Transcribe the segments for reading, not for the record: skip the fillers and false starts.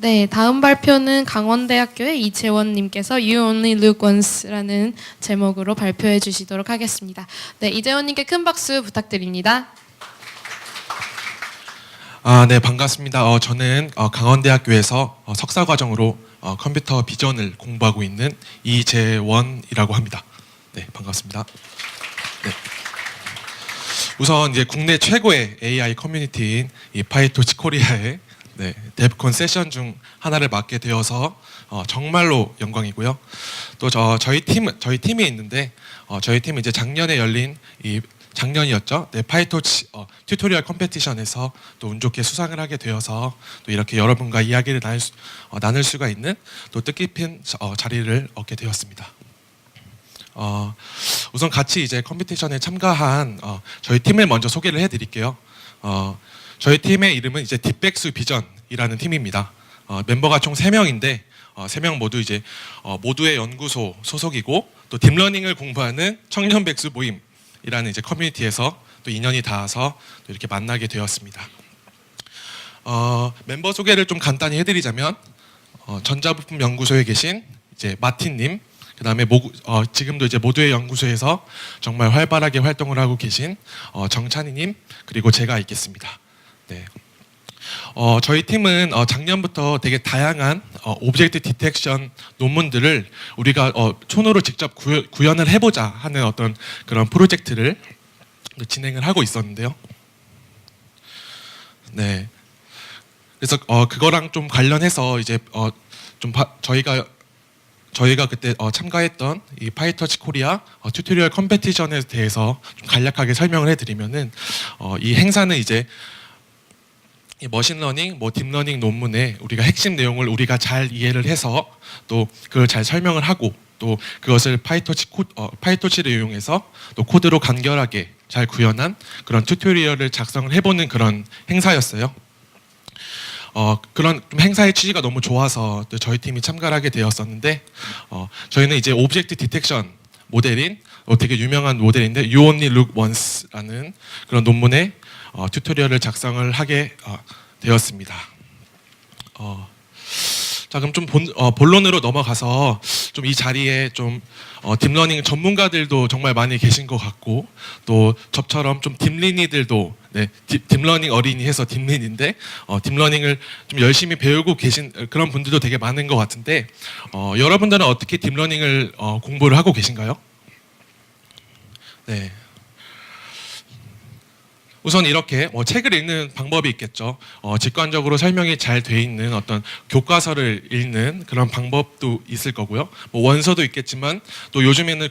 네, 다음 발표는 강원대학교의 이재원님께서 You Only Look Once라는 제목으로 발표해 주시도록 하겠습니다. 네, 이재원님께 큰 박수 부탁드립니다. 네, 반갑습니다. 저는 강원대학교에서 석사과정으로 컴퓨터 비전을 공부하고 있는 이재원이라고 합니다. 네, 반갑습니다. 네. 우선 이제 국내 최고의 AI 커뮤니티인 이 파이토치 코리아의 데브콘 세션 중 하나를 맡게 되어서 정말로 영광이고요. 또 저희 팀이 있는데 저희 팀은 이제 작년에 열린 작년이었죠. 파이토치 튜토리얼 컴페티션에서 또 운 좋게 수상을 하게 되어서 또 이렇게 여러분과 이야기를 나눌 수가 있는 또 뜻깊은 자리를 얻게 되었습니다. 우선 같이 이제 컴피티션에 참가한 저희 팀을 먼저 소개를 해드릴게요. 저희 팀의 이름은 이제 딥백수 비전이라는 팀입니다. 멤버가 총 3명인데 3명 모두 이제 모두의 연구소 소속이고 또 딥러닝을 공부하는 청년 백수 모임이라는 이제 커뮤니티에서 또 인연이 닿아서 또 이렇게 만나게 되었습니다. 멤버 소개를 좀 간단히 해드리자면 전자부품 연구소에 계신 이제 마틴님, 그다음에 지금도 이제 모두의 연구소에서 정말 활발하게 활동을 하고 계신 정찬희님, 그리고 제가 있겠습니다. 네. 저희 팀은 작년부터 되게 다양한 오브젝트 디텍션 논문들을 우리가 손으로 직접 구현을 해보자 하는 어떤 그런 프로젝트를 진행을 하고 있었는데요. 네. 그래서 그거랑 좀 관련해서 이제 저희가 그때 참가했던 이 파이터치 코리아 튜토리얼 컴페티션에 대해서 좀 간략하게 설명을 해드리면은 이 행사는 이제 이 머신러닝, 딥러닝 논문의 우리가 핵심 내용을 우리가 잘 이해를 해서 또 그걸 잘 설명을 하고 또 그것을 파이토치를 이용해서 또 코드로 간결하게 잘 구현한 그런 튜토리얼을 작성을 해보는 그런 행사였어요. 그런 좀 행사의 취지가 너무 좋아서 또 저희 팀이 참가를 하게 되었었는데 저희는 이제 오브젝트 디텍션 모델인 되게 유명한 모델인데 You Only Look Once라는 그런 논문의 튜토리얼을 작성을 하게 되었습니다. 자, 그럼 좀 본론으로 넘어가서 좀 이 자리에 좀 딥러닝 전문가들도 정말 많이 계신 것 같고 또 저처럼 좀 딥린이들도 딥러닝 어린이 해서 딥린인데 딥러닝을 좀 열심히 배우고 계신 그런 분들도 되게 많은 것 같은데 여러분들은 어떻게 딥러닝을 공부를 하고 계신가요? 네. 우선 이렇게 책을 읽는 방법이 있겠죠. 직관적으로 설명이 잘 돼 있는 어떤 교과서를 읽는 그런 방법도 있을 거고요. 원서도 있겠지만 또 요즘에는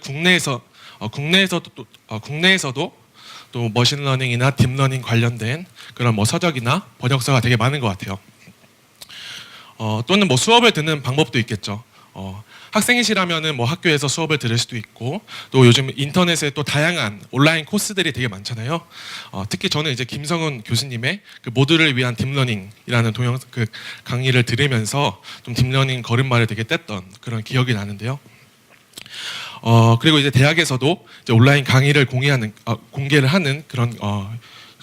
국내에서도 또 머신러닝이나 딥러닝 관련된 그런 서적이나 번역서가 되게 많은 것 같아요. 또는 수업을 듣는 방법도 있겠죠. 학생이시라면은 학교에서 수업을 들을 수도 있고 또 요즘 인터넷에 또 다양한 온라인 코스들이 되게 많잖아요. 특히 저는 이제 김성훈 교수님의 그 모두를 위한 딥러닝이라는 그 강의를 들으면서 좀 딥러닝 걸음마를 되게 뗐던 그런 기억이 나는데요. 그리고 이제 대학에서도 이제 온라인 강의를 공개를 하는 그런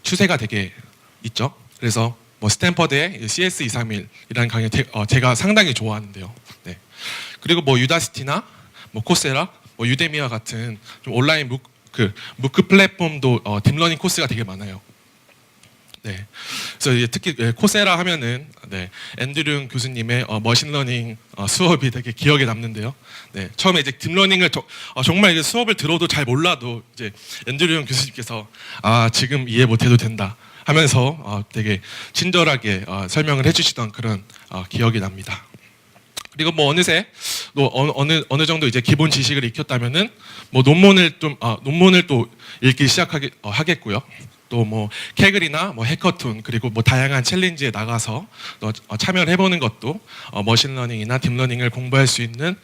추세가 되게 있죠. 그래서 스탠퍼드의 CS231이라는 강의 제가 상당히 좋아하는데요. 네. 그리고 유다시티나 코세라, 유데미와 같은 좀 온라인 무크 플랫폼도 딥러닝 코스가 되게 많아요. 네. 그래서 이제 특히 코세라 하면은 앤드류 교수님의 머신러닝 수업이 되게 기억에 남는데요. 네. 처음에 이제 딥러닝을 정말 이제 수업을 들어도 잘 몰라도 이제 앤드류 교수님께서 지금 이해 못해도 된다 하면서 되게 친절하게 설명을 해주시던 그런 기억이 납니다. 그리고 어느새 또 어느 정도 이제 기본 지식을 익혔다면은 논문을 또 읽기 하겠고요. 또 캐글이나 해커톤 그리고 다양한 챌린지에 나가서 또 참여를 해보는 것도 머신러닝이나 딥러닝을 공부할 수 있는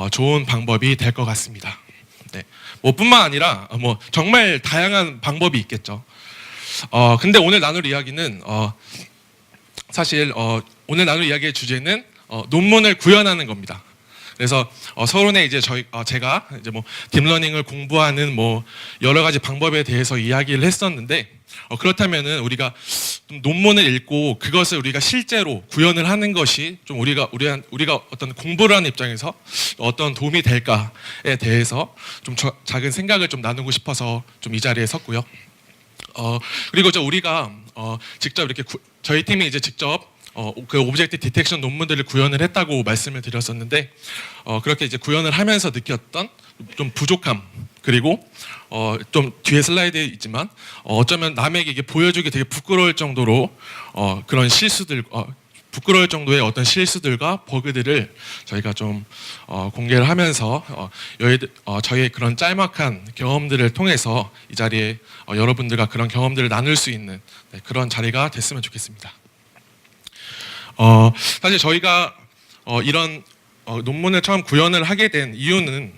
좋은 방법이 될 것 같습니다. 네. 뿐만 아니라 정말 다양한 방법이 있겠죠. 근데 오늘 나눌 이야기는 사실 오늘 나눌 이야기의 주제는 논문을 구현하는 겁니다. 그래서 서론에 이제 제가 이제 뭐 딥러닝을 공부하는 뭐 여러 가지 방법에 대해서 이야기를 했었는데 그렇다면은 우리가 좀 논문을 읽고 그것을 우리가 실제로 구현을 하는 것이 좀 우리가 어떤 공부를 하는 입장에서 어떤 도움이 될까에 대해서 좀 작은 생각을 좀 나누고 싶어서 좀 이 자리에 섰고요. 그리고 우리가 직접 이렇게 저희 팀이 이제 직접 그 오브젝트 디텍션 논문들을 구현을 했다고 말씀을 드렸었는데 그렇게 이제 구현을 하면서 느꼈던 좀 부족함, 그리고 좀 뒤에 슬라이드에 있지만 어쩌면 남에게 이게 보여주기 되게 부끄러울 정도로 그런 실수들, 부끄러울 정도의 어떤 실수들과 버그들을 저희가 좀 공개를 하면서 저희의 그런 짤막한 경험들을 통해서 이 자리에 여러분들과 그런 경험들을 나눌 수 있는 그런 자리가 됐으면 좋겠습니다. 사실 저희가 이런 논문을 처음 구현을 하게 된 이유는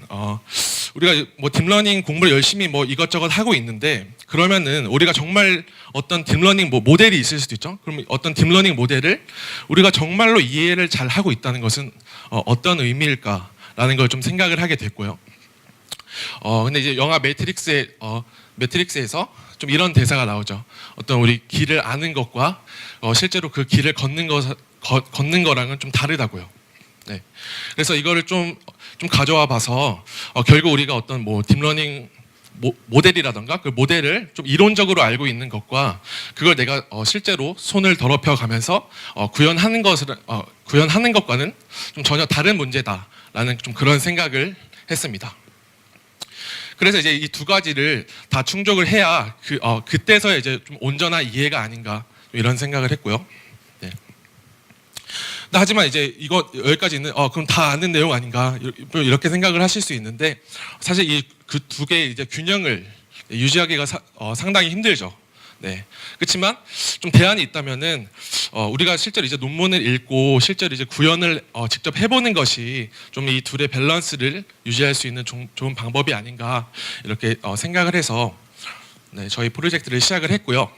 우리가 뭐 딥러닝 공부를 열심히 뭐 이것저것 하고 있는데, 그러면은 우리가 정말 어떤 딥러닝 뭐 모델이 있을 수도 있죠. 그럼 어떤 딥러닝 모델을 우리가 정말로 이해를 잘 하고 있다는 것은 어떤 의미일까라는 걸 좀 생각을 하게 됐고요. 근데 이제 영화 매트릭스에서 좀 이런 대사가 나오죠. 어떤 우리 길을 아는 것과 실제로 그 길을 걷는 거랑은 좀 다르다고요. 네. 그래서 이거를 좀 가져와 봐서 결국 우리가 어떤 뭐 딥러닝 모델이라던가 그 모델을 좀 이론적으로 알고 있는 것과 그걸 내가 실제로 손을 더럽혀 가면서 구현하는 것과는 좀 전혀 다른 문제다라는 좀 그런 생각을 했습니다. 그래서 이제 이 두 가지를 다 충족을 해야 그때서야 이제 좀 온전한 이해가 아닌가 이런 생각을 했고요. 네. 하지만 이제 이거 여기까지는 그럼 다 아는 내용 아닌가 이렇게 생각을 하실 수 있는데, 사실 이 그 두 개의 이제 균형을 유지하기가 상당히 힘들죠. 네. 그렇지만 좀 대안이 있다면은 우리가 실제로 이제 논문을 읽고 실제로 이제 구현을 직접 해보는 것이 좀 이 둘의 밸런스를 유지할 수 있는 좋은 방법이 아닌가 이렇게 생각을 해서 저희 프로젝트를 시작을 했고요.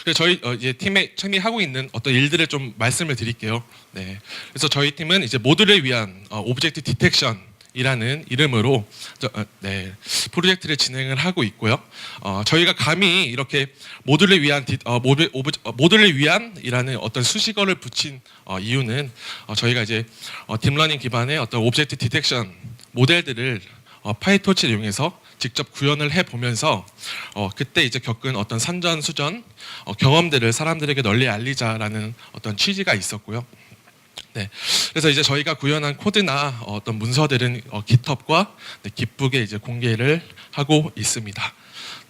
그래서 저희 이제 팀이 하고 있는 어떤 일들을 좀 말씀을 드릴게요. 네. 그래서 저희 팀은 이제 모듈을 위한 오브젝트 디텍션이라는 이름으로 프로젝트를 진행을 하고 있고요. 저희가 감히 이렇게 모듈을 위한이라는 어떤 수식어를 붙인 이유는 저희가 이제 딥러닝 기반의 어떤 오브젝트 디텍션 모델들을 파이토치를 이용해서 직접 구현을 해 보면서 그때 이제 겪은 어떤 산전수전 경험들을 사람들에게 널리 알리자라는 어떤 취지가 있었고요. 네, 그래서 이제 저희가 구현한 코드나 어떤 문서들은 GitHub과 기쁘게 이제 공개를 하고 있습니다.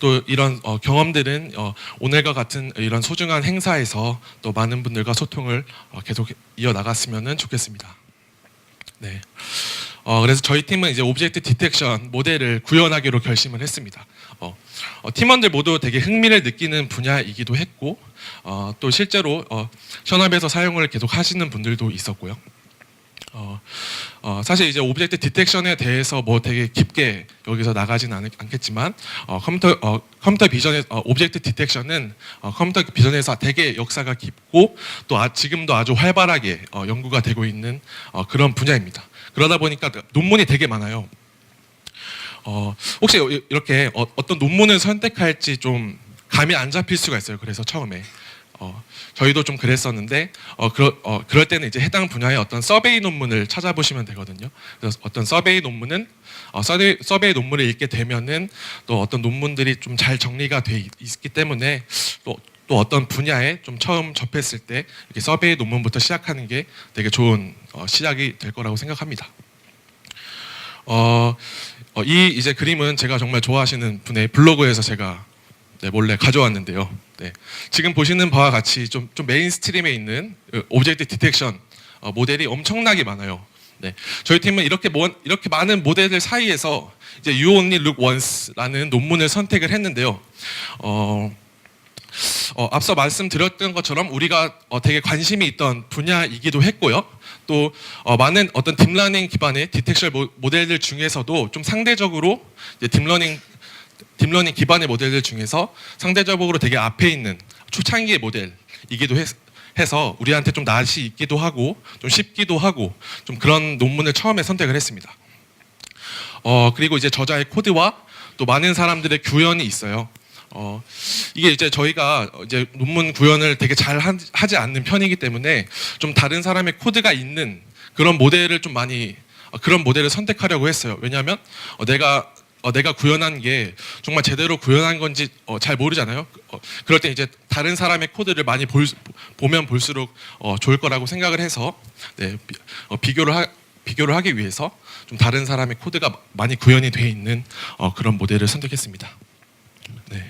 또 이런 경험들은 오늘과 같은 이런 소중한 행사에서 또 많은 분들과 소통을 계속 이어 나갔으면 좋겠습니다. 네. 그래서 저희 팀은 이제 오브젝트 디텍션 모델을 구현하기로 결심을 했습니다. 팀원들 모두 되게 흥미를 느끼는 분야이기도 했고, 또 실제로 현업에서 사용을 계속 하시는 분들도 있었고요. 사실 이제 오브젝트 디텍션에 대해서 뭐 되게 깊게 여기서 나가지는 않겠지만 컴퓨터 비전의 오브젝트 디텍션은 컴퓨터 비전에서 되게 역사가 깊고 또 지금도 아주 활발하게 연구가 되고 있는 그런 분야입니다. 그러다 보니까 논문이 되게 많아요. 혹시 이렇게 어떤 논문을 선택할지 좀 감이 안 잡힐 수가 있어요. 그래서 처음에 저희도 좀 그랬었는데 그럴 때는 이제 해당 분야의 어떤 서베이 논문을 찾아보시면 되거든요. 그래서 어떤 서베이 논문은 서베이 논문을 읽게 되면은 또 어떤 논문들이 좀 잘 정리가 돼 있기 때문에 또 어떤 분야에 좀 처음 접했을 때 이렇게 서베이 논문부터 시작하는 게 되게 좋은 시작이 될 거라고 생각합니다. 이 이제 그림은 제가 정말 좋아하시는 분의 블로그에서 제가 몰래 가져왔는데요. 네. 지금 보시는 바와 같이 좀 메인스트림에 있는 오브젝트 디텍션 모델이 엄청나게 많아요. 네. 저희 팀은 이렇게 많은 모델들 사이에서 이제 You Only Look Once라는 논문을 선택을 했는데요. 앞서 말씀드렸던 것처럼 우리가 되게 관심이 있던 분야이기도 했고요. 또 많은 어떤 딥러닝 기반의 디텍션 모델들 중에서도 좀 상대적으로 이제 딥러닝 기반의 모델들 중에서 상대적으로 되게 앞에 있는 초창기의 모델이기도 해서 우리한테 좀 낯이 있기도 하고 좀 쉽기도 하고 좀 그런 논문을 처음에 선택을 했습니다. 그리고 이제 저자의 코드와 또 많은 사람들의 구현이 있어요. 이게 이제 저희가 이제 논문 구현을 되게 잘 하지 않는 편이기 때문에 좀 다른 사람의 코드가 있는 그런 모델을 좀 많이 그런 모델을 선택하려고 했어요. 왜냐하면 내가 구현한 게 정말 제대로 구현한 건지 잘 모르잖아요. 그럴 때 이제 다른 사람의 코드를 많이 보면 볼수록 좋을 거라고 생각을 해서 네, 비교를 하기 위해서 좀 다른 사람의 코드가 많이 구현이 돼 있는 그런 모델을 선택했습니다. 네.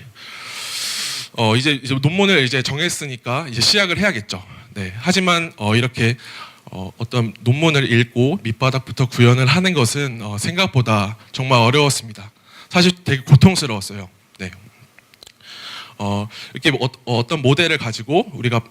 이제 논문을 이제 정했으니까 이제 시작을 해야겠죠. 네. 하지만 이렇게 어떤 논문을 읽고 밑바닥부터 구현을 하는 것은 생각보다 정말 어려웠습니다. 사실 되게 고통스러웠어요. 네. 이렇게 어떤 모델을 가지고 우리가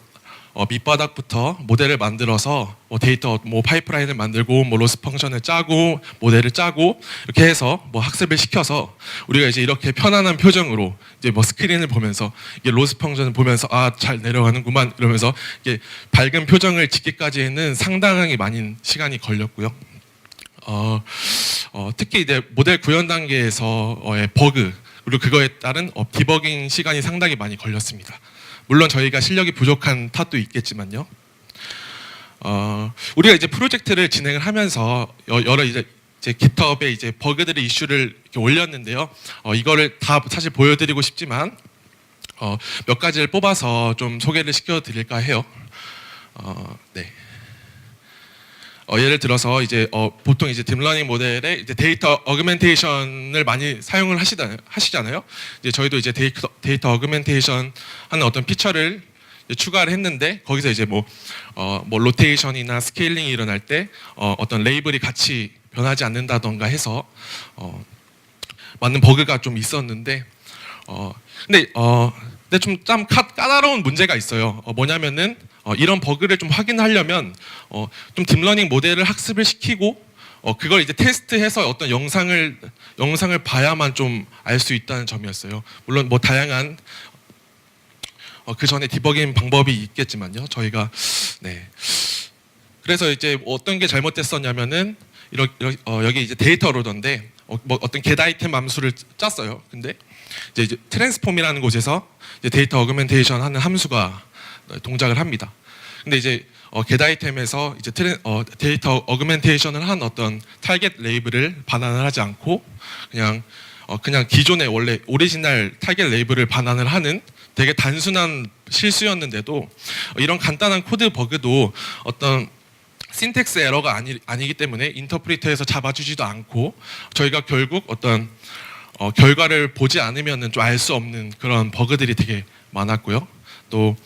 밑바닥부터 모델을 만들어서 데이터 파이프라인을 만들고 로스 펑션을 짜고 모델을 짜고 이렇게 해서 학습을 시켜서 우리가 이제 이렇게 편안한 표정으로 이제 스크린을 보면서 이게 로스 펑션을 보면서 잘 내려가는구만 이러면서 이게 밝은 표정을 짓기까지는 상당히 많은 시간이 걸렸고요. 특히 이제 모델 구현 단계에서의 버그 그리고 그거에 따른 디버깅 시간이 상당히 많이 걸렸습니다. 물론 저희가 실력이 부족한 탓도 있겠지만요. 우리가 이제 프로젝트를 진행을 하면서 여러 이제 GitHub에 이제 버그들의 이슈를 이렇게 올렸는데요. 이거를 다 사실 보여드리고 싶지만 몇 가지를 뽑아서 좀 소개를 시켜드릴까 해요. 네. 예를 들어서 이제 보통 이제 딥러닝 모델에 이제 데이터 어그멘테이션을 많이 사용을 하시잖아요. 이제 저희도 이제 데이터 어그멘테이션 하는 어떤 피처를 추가를 했는데 거기서 이제 로테이션이나 스케일링이 일어날 때 어떤 레이블이 같이 변하지 않는다던가 해서 맞는 버그가 좀 있었는데 근데 좀 까다로운 문제가 있어요. 뭐냐면은 이런 버그를 좀 확인하려면 좀 딥러닝 모델을 학습을 시키고 그걸 이제 테스트해서 어떤 영상을 봐야만 좀 알 수 있다는 점이었어요. 물론 다양한 그 전에 디버깅 방법이 있겠지만요. 저희가 네. 그래서 이제 어떤 게 잘못됐었냐면은 여기 이제 데이터 로더인데 어떤 get 아이템 함수를 짰어요. 근데 이제 트랜스폼이라는 곳에서 이제 데이터 어그멘테이션 하는 함수가 동작을 합니다. 근데 이제 get 아이템에서 이제 데이터 어그멘테이션을 한 어떤 타겟 레이블을 반환을 하지 않고 그냥 기존의 원래 오리지널 타겟 레이블을 반환을 하는 되게 단순한 실수였는데도 이런 간단한 코드 버그도 어떤 신텍스 에러가 아니기 때문에 인터프리터에서 잡아주지도 않고 저희가 결국 어떤 결과를 보지 않으면 좀 알 수 없는 그런 버그들이 되게 많았고요. 또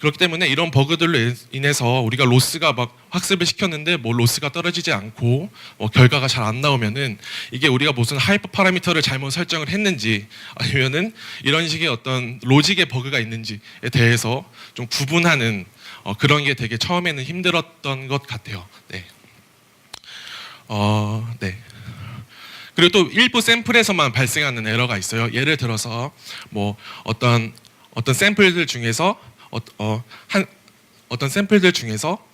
그렇기 때문에 이런 버그들로 인해서 우리가 로스가 학습을 시켰는데 로스가 떨어지지 않고 결과가 잘 안 나오면은 이게 우리가 무슨 하이퍼 파라미터를 잘못 설정을 했는지 아니면은 이런 식의 어떤 로직의 버그가 있는지에 대해서 좀 구분하는 그런 게 되게 처음에는 힘들었던 것 같아요. 네. 네. 그리고 또 일부 샘플에서만 발생하는 에러가 있어요. 예를 들어서 어떤 샘플들 중에서 어떤 샘플들 중에서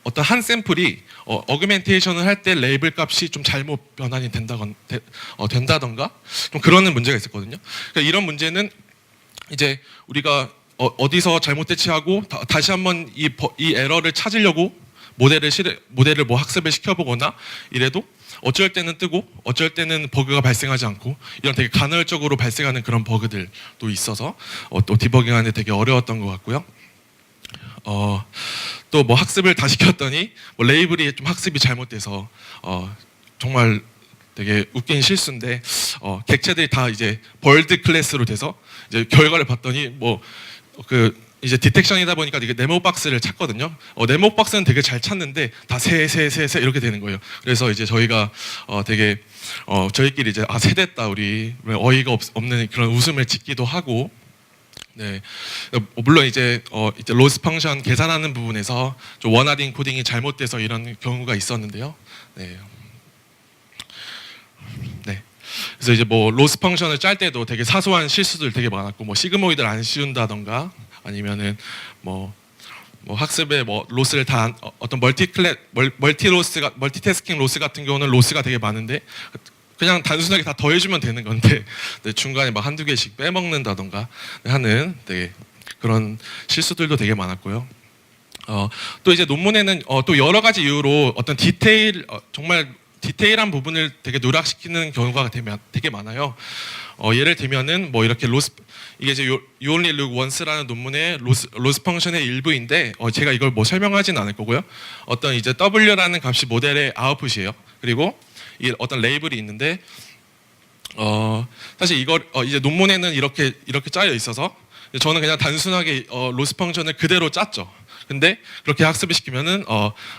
어떤 한 샘플이 어그멘테이션을 할 때 레이블 값이 좀 잘못 변환이 된다던가 좀 그러는 문제가 있었거든요. 그러니까 이런 문제는 이제 우리가 어디서 잘못됐지 하고 다시 한번 이 에러를 찾으려고 모델을 학습을 시켜보거나 이래도 어쩔 때는 뜨고 어쩔 때는 버그가 발생하지 않고 이런 되게 간헐적으로 발생하는 그런 버그들도 있어서 또 디버깅하는 데 되게 어려웠던 것 같고요. 또 학습을 다 시켰더니 레이블이 좀 학습이 잘못돼서 정말 되게 웃긴 실수인데 객체들이 다 이제 벌드 클래스로 돼서 이제 결과를 봤더니 이제 디텍션이다 보니까 이게 네모 박스를 찾거든요. 네모 박스는 되게 잘 찾는데 다 세 이렇게 되는 거예요. 그래서 이제 저희가 되게 저희끼리 이제 세됐다 우리 어이가 없는 그런 웃음을 짓기도 하고. 네, 물론 이제 로스 펑션 계산하는 부분에서 좀 원하딩 코딩이 잘못돼서 이런 경우가 있었는데요. 네. 네. 그래서 이제 로스 펑션을 짤 때도 되게 사소한 실수들 되게 많았고 시그모이드를 안 씌운다던가 아니면은 뭐 학습의 뭐 로스를 다 어떤 멀티태스킹 로스 같은 경우는 로스가 되게 많은데 그냥 단순하게 다 더해주면 되는 건데 네, 중간에 막 한두 개씩 빼먹는다던가 하는 되게 그런 실수들도 되게 많았고요. 또 이제 논문에는 또 여러 가지 이유로 어떤 정말 디테일한 부분을 되게 누락시키는 경우가 되게 많아요. 예를 들면은 뭐 이렇게 이게 이제 You Only Look Once라는 논문의 로스 펑션의 일부인데 제가 이걸 뭐 설명하지는 않을 거고요. 어떤 이제 W라는 값이 모델의 아웃풋이에요. 그리고 이 어떤 레이블이 있는데 사실 이걸 이제 논문에는 이렇게 짜여 있어서 저는 그냥 단순하게 로스 펑션을 그대로 짰죠. 근데 그렇게 학습을 시키면은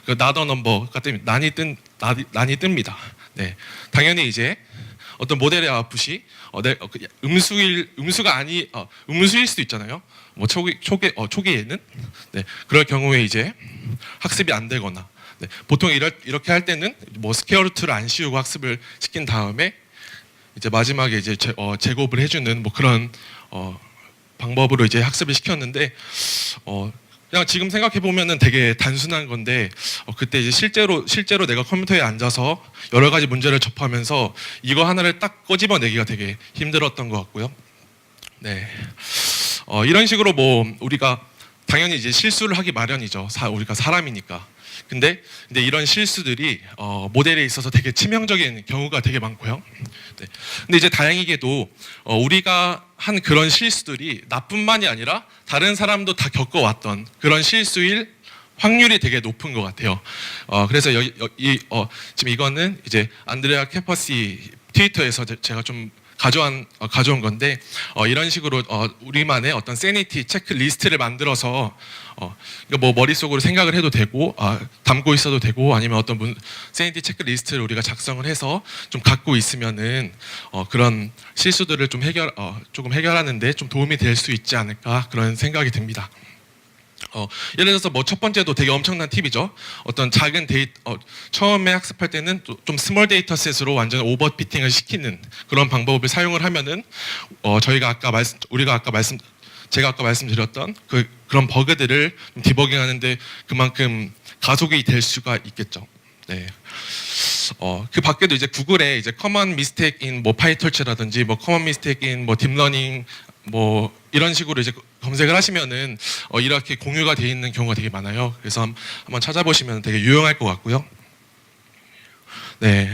그 나더 넘버가 난이 뜹니다. 네, 당연히 이제 어떤 모델의 아웃풋이 음수일 수도 있잖아요. 뭐 초기에는 네, 그럴 경우에 이제 학습이 안 되거나 네, 보통 이렇게 할 때는 뭐 스퀘어 루트를 안 씌우고 학습을 시킨 다음에 이제 마지막에 이제 제곱을 해주는 뭐 그런 방법으로 이제 학습을 시켰는데 그냥 지금 생각해 보면은 되게 단순한 건데 그때 이제 실제로 내가 컴퓨터에 앉아서 여러 가지 문제를 접하면서 이거 하나를 딱 꺼집어내기가 되게 힘들었던 것 같고요. 네, 이런 식으로 뭐 우리가 당연히 이제 실수를 하기 마련이죠. 우리가 사람이니까. 근데 이런 실수들이 모델에 있어서 되게 치명적인 경우가 되게 많고요. 네. 근데 이제 다행히게도 우리가 한 그런 실수들이 나뿐만이 아니라 다른 사람도 다 겪어왔던 그런 실수일 확률이 되게 높은 것 같아요. 그래서 지금 이거는 이제 안드레아 케퍼시 트위터에서 제가 좀 가져온 건데 이런 식으로 우리만의 어떤 세니티 체크리스트를 만들어서 뭐 머릿속으로 생각을 해도 되고 담고 있어도 되고 아니면 어떤 세니티 체크리스트를 우리가 작성을 해서 좀 갖고 있으면은 그런 실수들을 좀 조금 해결하는데 좀 도움이 될 수 있지 않을까 그런 생각이 듭니다. 예를 들어서 뭐 첫 번째도 되게 엄청난 팁이죠. 어떤 작은 처음에 학습할 때는 좀 스몰 데이터셋으로 완전 오버피팅을 시키는 그런 방법을 사용을 하면은 제가 아까 말씀드렸던 그런 버그들을 디버깅하는데 그만큼 가속이 될 수가 있겠죠. 네. 그 밖에도 이제 구글에 이제 common mistake in 뭐 파이torch라든지 뭐 common mistake in 뭐 딥러닝 뭐 이런 식으로 이제 검색을 하시면은 이렇게 공유가 되어 있는 경우가 되게 많아요. 그래서 한번 찾아보시면 되게 유용할 것 같고요. 네.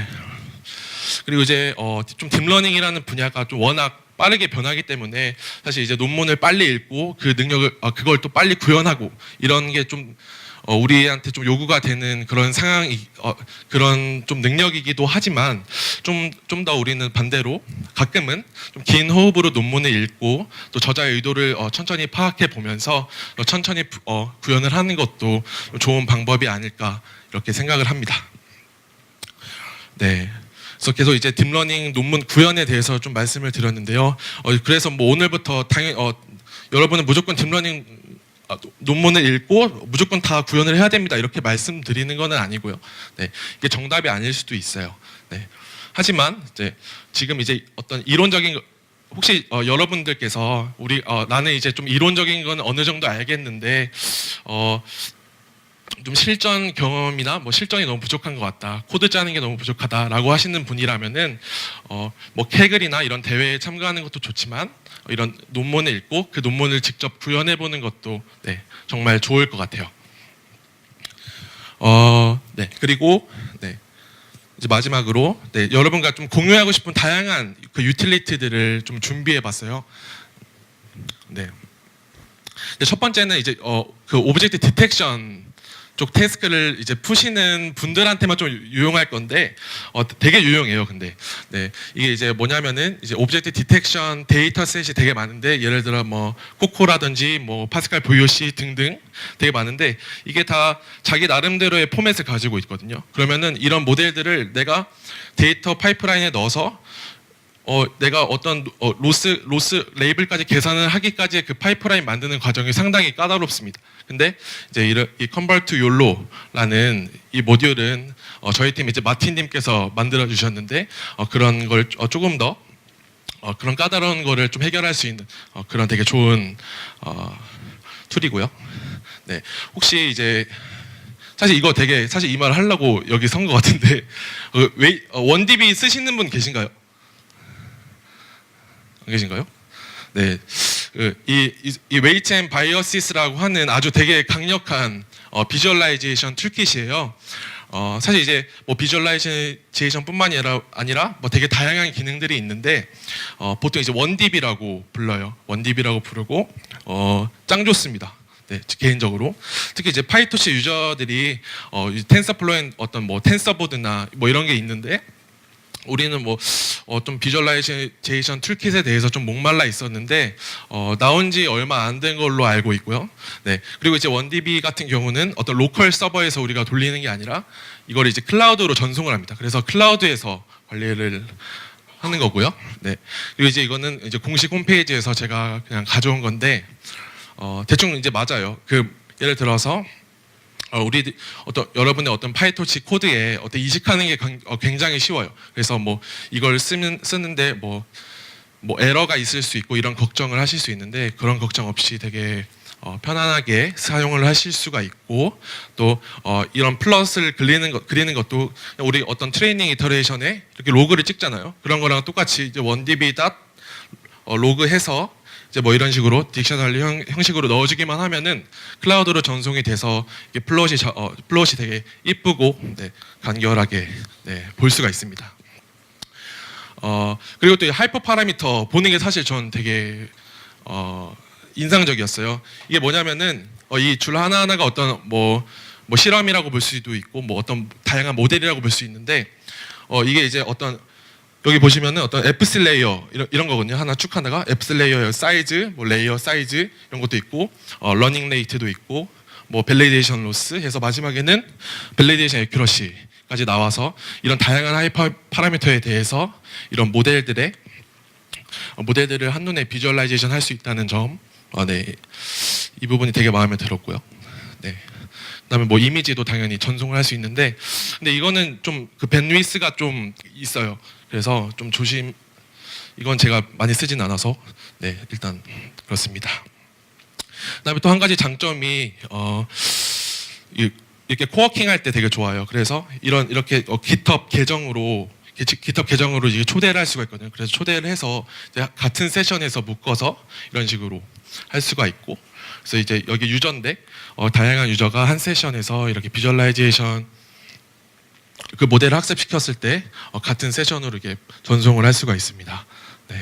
그리고 이제 좀 딥러닝이라는 분야가 좀 워낙 빠르게 변하기 때문에 사실 이제 논문을 빨리 읽고 그 능력을 그걸 또 빨리 구현하고 이런 게 좀 우리한테 좀 요구가 되는 그런 그런 좀 능력이기도 하지만 좀 더 우리는 반대로 가끔은 좀 긴 호흡으로 논문을 읽고 또 저자의 의도를 천천히 파악해 보면서 천천히 구현을 하는 것도 좋은 방법이 아닐까 이렇게 생각을 합니다. 네. 그래서 계속 이제 딥러닝 논문 구현에 대해서 좀 말씀을 드렸는데요. 그래서 뭐 오늘부터 여러분은 무조건 딥러닝 논문을 읽고 무조건 다 구현을 해야 됩니다. 이렇게 말씀드리는 건 아니고요. 네, 이게 정답이 아닐 수도 있어요. 네. 하지만 지금 이제 어떤 이론적인 혹시 여러분들께서 나는 이제 좀 이론적인 건 어느 정도 알겠는데 좀 실전 경험이나 뭐 실전이 너무 부족한 것 같다, 코드 짜는 게 너무 부족하다라고 하시는 분이라면은 뭐 케글이나 이런 대회에 참가하는 것도 좋지만 이런 논문을 읽고 그 논문을 직접 구현해 보는 것도 네, 정말 좋을 것 같아요. 네, 그리고 네, 이제 마지막으로 네, 여러분과 좀 공유하고 싶은 다양한 그 유틸리티들을 좀 준비해 봤어요. 네. 첫 번째는 이제 그 오브젝트 디텍션 쪽 태스크를 이제 푸시는 분들한테만 좀 유용할 건데 되게 유용해요. 근데 네, 이게 이제 뭐냐면은 이제 오브젝트 디텍션 데이터셋이 되게 많은데 예를 들어 뭐 코코라든지 뭐 파스칼 VOC 등등 되게 많은데 이게 다 자기 나름대로의 포맷을 가지고 있거든요. 그러면은 이런 모델들을 내가 데이터 파이프라인에 넣어서 내가 어떤 로스 레이블까지 계산을 하기까지의 그 파이프라인 만드는 과정이 상당히 까다롭습니다. 근데 이제 이 Convert to YOLO라는 이 모듈은 저희 팀 이제 마틴님께서 만들어 주셨는데 그런 걸 조금 더 그런 까다로운 거를 좀 해결할 수 있는 그런 되게 좋은 툴이고요. 네. 네, 혹시 이제 사실 이거 되게 사실 이 말 하려고 여기 선 것 같은데 원DB 쓰시는 분 계신가요? 안 계신가요? 네, 이 웨이츠 앤 바이어시스라고 하는 아주 되게 강력한 비주얼라이제이션 툴킷이에요. 사실 이제 뭐 비주얼라이제이션뿐만이 아니라 뭐 되게 다양한 기능들이 있는데 보통 이제 원DB라고 불러요. 원DB라고 부르고 짱 좋습니다. 네, 개인적으로 특히 이제 파이토시 유저들이 텐서플로우엔 어떤 뭐 텐서보드나 뭐 이런 게 있는데 우리는 뭐 어떤 비주얼라이제이션 툴킷에 대해서 좀 목말라 있었는데 나온 지 얼마 안 된 걸로 알고 있고요. 네, 그리고 이제 원DB 같은 경우는 어떤 로컬 서버에서 우리가 돌리는 게 아니라 이걸 이제 클라우드로 전송을 합니다. 그래서 클라우드에서 관리를 하는 거고요. 네, 그리고 이제 이거는 이제 공식 홈페이지에서 제가 그냥 가져온 건데 대충 이제 맞아요. 예를 들어서 우리 여러분의 어떤 파이토치 코드에 이식하는 게 굉장히 쉬워요. 그래서 뭐 이걸 쓰는데 뭐 에러가 있을 수 있고 이런 걱정을 하실 수 있는데 그런 걱정 없이 되게 편안하게 사용을 하실 수가 있고 또 이런 플러스를 그리는 것도 우리 어떤 트레이닝 이터레이션에 이렇게 로그를 찍잖아요. 그런 거랑 똑같이 이제 원DB 로그해서 이제 뭐 이런 식으로 딕셔널리 형식으로 넣어주기만 하면은 클라우드로 전송이 돼서 이게 플롯이 되게 이쁘고 네, 간결하게 네, 볼 수가 있습니다. 그리고 또 이 하이퍼 파라미터 보는 게 사실 전 되게 인상적이었어요. 이게 뭐냐면은 이 줄 하나하나가 어떤 뭐 실험이라고 볼 수도 있고 뭐 어떤 다양한 모델이라고 볼 수 있는데 이게 이제 어떤 여기 보시면은 어떤 Fc 레이어 이런 거거든요. 하나 쭉 하나가 Fc 레이어 사이즈, 뭐 레이어 사이즈 이런 것도 있고, 러닝 레이트도 있고, 뭐 밸리데이션 로스 해서 마지막에는 밸리데이션 애큐러시까지 나와서 이런 다양한 하이퍼 파라미터에 대해서 이런 모델들을 한눈에 비주얼라이제이션 할 수 있다는 점, 네, 이 부분이 되게 마음에 들었고요. 네. 그다음에 뭐 이미지도 당연히 전송을 할 수 있는데, 근데 이거는 좀 그 밴드위스가 좀 있어요. 그래서 좀 이건 제가 많이 쓰진 않아서 네, 일단 그렇습니다. 그다음에 또 한 가지 장점이 이렇게 코워킹 할 때 되게 좋아요. 그래서 이렇게 GitHub 계정으로 이게 초대를 할 수가 있거든요. 그래서 초대를 해서 같은 세션에서 묶어서 이런 식으로 할 수가 있고, 그래서 이제 여기 유저인데 다양한 유저가 한 세션에서 이렇게 비주얼라이제이션 그 모델을 학습시켰을 때 같은 세션으로 이렇게 전송을 할 수가 있습니다. 네.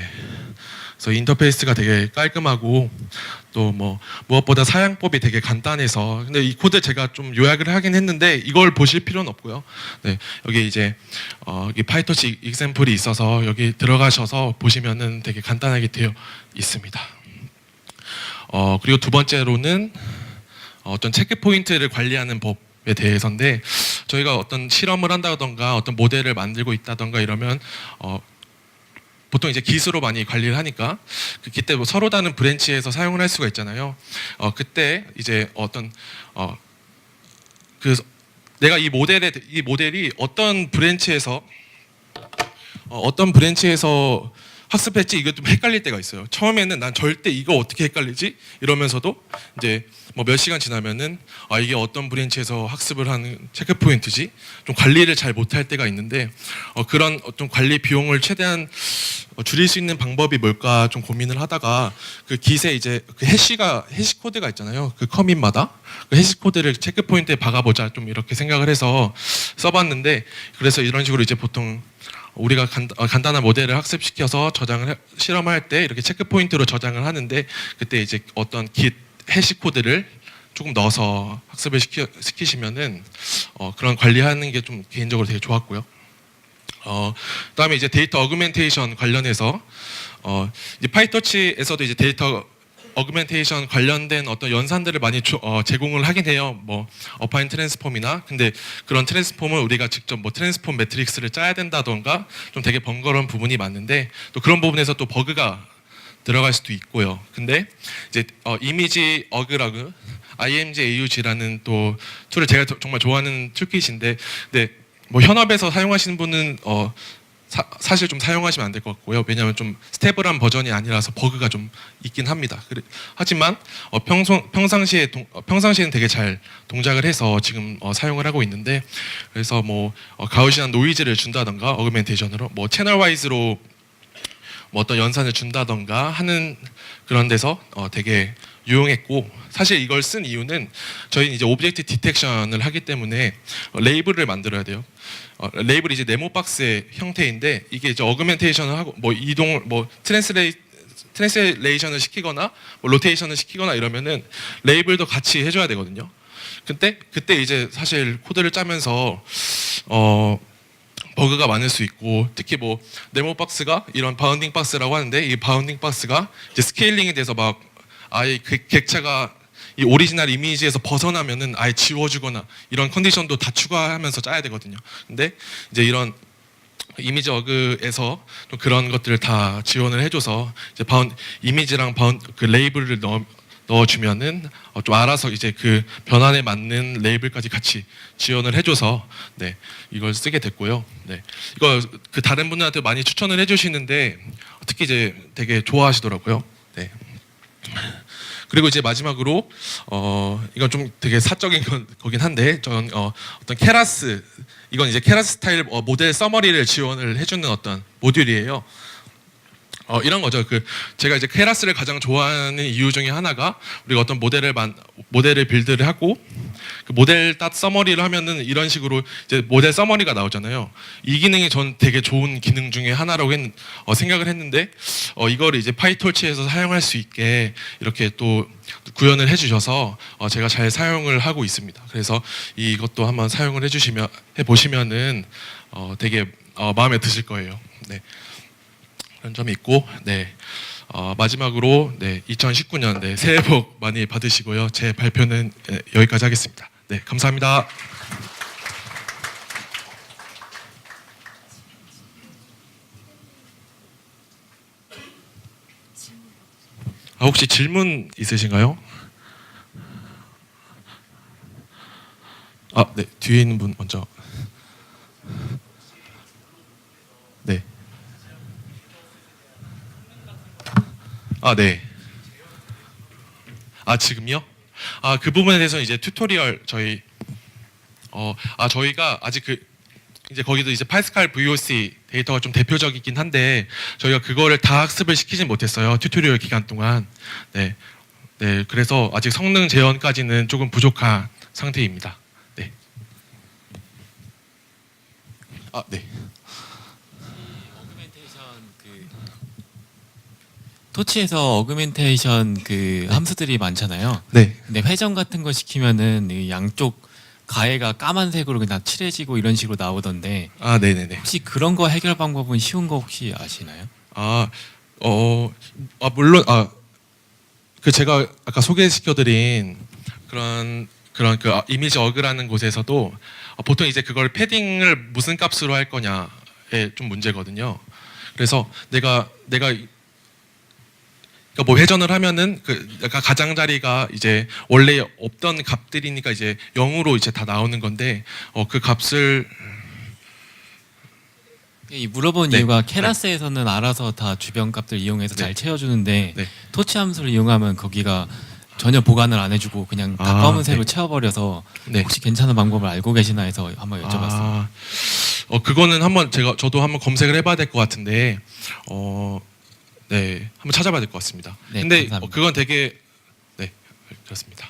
그래서 인터페이스가 되게 깔끔하고 또 뭐 무엇보다 사양법이 되게 간단해서, 근데 이 코드 제가 좀 요약을 하긴 했는데 이걸 보실 필요는 없고요. 네. 여기 이제 여기 파이토치 익샘플이 있어서 여기 들어가셔서 보시면은 되게 간단하게 되어 있습니다. 그리고 두 번째로는 어떤 체크 포인트를 관리하는 법에 대해서인데, 저희가 어떤 실험을 한다던가 어떤 모델을 만들고 있다던가 이러면 보통 이제 깃으로 많이 관리를 하니까 그 그때 뭐 서로 다른 브랜치에서 사용을 할 수가 있잖아요. 그때 이제 내가 이 모델이 어떤 브랜치에서 학습했지, 이거 좀 헷갈릴 때가 있어요. 처음에는 난 절대 이거 어떻게 헷갈리지? 이러면서도 이제 뭐 몇 시간 지나면은 이게 어떤 브랜치에서 학습을 하는 체크 포인트지? 좀 관리를 잘 못할 때가 있는데 그런 어떤 관리 비용을 최대한 줄일 수 있는 방법이 뭘까 좀 고민을 하다가 그 깃에 이제 그 해시 코드가 있잖아요. 그 커밋마다 그 해시 코드를 체크 포인트에 박아보자 좀 이렇게 생각을 해서 써봤는데, 그래서 이런 식으로 이제 보통 우리가 간단한 모델을 학습시켜서 실험할 때 이렇게 체크 포인트로 저장을 하는데, 그때 이제 어떤 깃 해시 코드를 조금 넣어서 학습을 시키시면은 그런 관리하는 게 좀 개인적으로 되게 좋았고요. 그다음에 이제 데이터 어그멘테이션 관련해서 이제 파이터치에서도 이제 데이터 어그멘테이션 관련된 어떤 연산들을 많이 제공을 하긴 해요. 뭐 어파인 트랜스폼이나, 근데 그런 트랜스폼을 우리가 직접 뭐 트랜스폼 매트릭스를 짜야 된다던가 좀 되게 번거로운 부분이 많은데, 또 그런 부분에서 또 버그가 들어갈 수도 있고요. 근데 이제 이미지 어그라그 IMG-AUG라는 또 툴을 제가 정말 좋아하는 툴킷인데, 근데 뭐 현업에서 사용하시는 분은 사실 좀 사용하시면 안 될 것 같고요. 왜냐하면 좀 스테이블한 버전이 아니라서 버그가 좀 있긴 합니다. 하지만 평상시에는 되게 잘 동작을 해서 지금 사용을 하고 있는데, 그래서 뭐 가우시안 노이즈를 준다던가 어그멘테이션으로 뭐 채널 와이즈로 뭐 어떤 연산을 준다던가 하는 그런 데서 되게 유용했고, 사실 이걸 쓴 이유는 저희는 이제 오브젝트 디텍션을 하기 때문에 레이블을 만들어야 돼요. 레이블이 이제 네모 박스의 형태인데, 이게 이제 어그멘테이션을 하고 뭐 이동을 뭐 트랜스레이션을 시키거나 뭐 로테이션을 시키거나 이러면은 레이블도 같이 해줘야 되거든요. 그때 이제 사실 코드를 짜면서 버그가 많을 수 있고, 특히 뭐 네모 박스가 이런 바운딩 박스라고 하는데, 이 바운딩 박스가 이제 스케일링이 돼서 막 아예 그 객체가 이 오리지널 이미지에서 벗어나면은 아예 지워주거나 이런 컨디션도 다 추가하면서 짜야 되거든요. 근데 이제 이런 이미지 어그에서 좀 그런 것들을 다 지원을 해줘서 이제 이미지랑 그 레이블을 넣어주면은 좀 알아서 이제 그 변환에 맞는 레이블까지 같이 지원을 해줘서 네, 이걸 쓰게 됐고요. 네, 이거 그 다른 분들한테 많이 추천을 해주시는데 특히 이제 되게 좋아하시더라고요. 네. 그리고 이제 마지막으로 이건 좀 되게 사적인 거긴 한데, 저는 어떤 케라스, 이건 이제 케라스 스타일 모델 서머리를 지원을 해주는 어떤 모듈이에요. 이런 거죠. 제가 이제 케라스를 가장 좋아하는 이유 중에 하나가, 우리가 어떤 모델을 빌드를 하고 그 모델 서머리를 하면은 이런 식으로 이제 모델 서머리가 나오잖아요. 이 기능이 전 되게 좋은 기능 중에 하나라고 생각을 했는데, 이거를 이제 파이톨치에서 사용할 수 있게 이렇게 또 구현을 해주셔서 제가 잘 사용을 하고 있습니다. 그래서 이것도 한번 사용을 해보시면은 되게 마음에 드실 거예요. 네. 그런 점이 있고, 네. 마지막으로 2019년 새해 복 많이 받으시고요. 제 발표는 여기까지 하겠습니다. 네, 감사합니다. 혹시 질문 있으신가요? 네, 뒤에 있는 분 먼저. 네. 네. 지금요? 그 부분에 대해서는 이제 튜토리얼 저희가 아직 이제 거기도 이제 파스칼 VOC 데이터가 좀 대표적이긴 한데, 저희가 그거를 다 학습을 시키진 못했어요. 튜토리얼 기간 동안. 네. 네. 그래서 아직 성능 재현까지는 조금 부족한 상태입니다. 네. 네. 토치에서 어그멘테이션 함수들이 많잖아요. 네. 근데 회전 같은 거 시키면은 이 양쪽 가해가 까만색으로 그냥 칠해지고 이런 식으로 나오던데, 네네네. 혹시 그런 거 해결 방법은 쉬운 거 혹시 아시나요? 물론 제가 아까 소개시켜드린 그런 그 이미지 어그라는 곳에서도 보통 이제 그걸 패딩을 무슨 값으로 할 거냐에 좀 문제거든요. 그래서 내가 뭐 회전을 하면은 약간 가장자리가 이제 원래 없던 값들이니까 이제 0으로 이제 다 나오는 건데, 그 값을 물어본 네. 이유가 케라스에서는 알아서 다 주변 값들 이용해서 잘 채워주는데, 네. 토치 함수를 이용하면 거기가 전혀 보관을 안 해주고 그냥 다 검은색으로 채워버려서 혹시 괜찮은 방법을 알고 계시나 해서 한번 여쭤봤어요. 그거는 저도 한번 검색을 해봐야 될 것 같은데, 네, 한번 찾아봐야 될 것 같습니다. 네, 근데 감사합니다. 그건 되게 그렇습니다.